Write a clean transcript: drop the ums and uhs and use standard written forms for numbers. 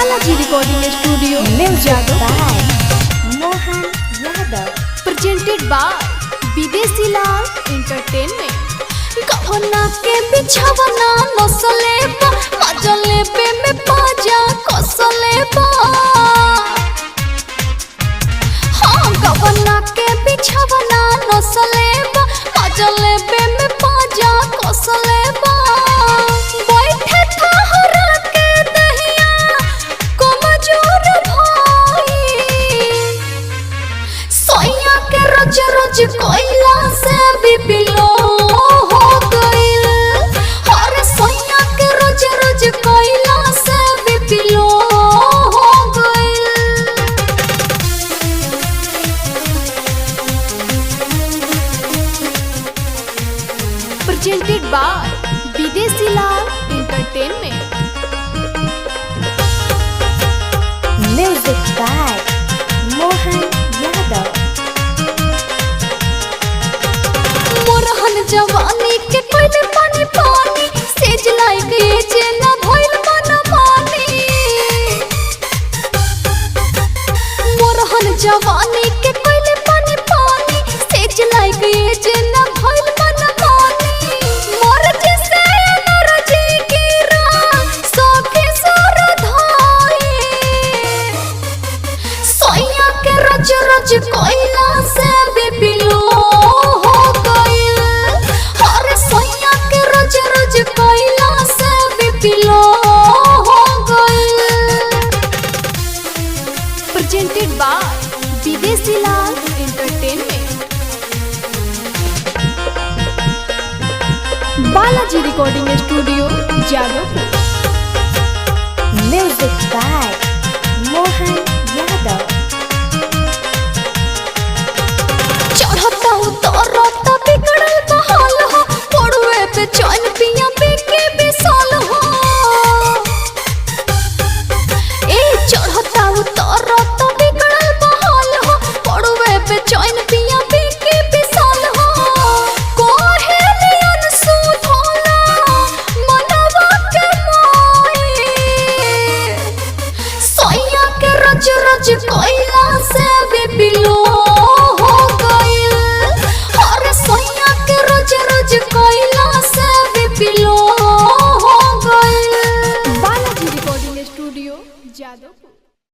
Balaji recording studio music by Mohan Yadav presented by Videshi Lal entertainment. गहना के बिछावना नसले बा मजले पे में पाजा कसले बा। हाँ गहना के बिछावना नसले बा मजले पे में पाजा कसले बा। बैठे ठहरा के दहिया कमजोर भाई सोया के रोज रोज कोयला से बीपी लो हो गइल। हर सोया के रोज रोज कोयला से बीपी लो हो गइल। Presented by Videshi Lal entertainment.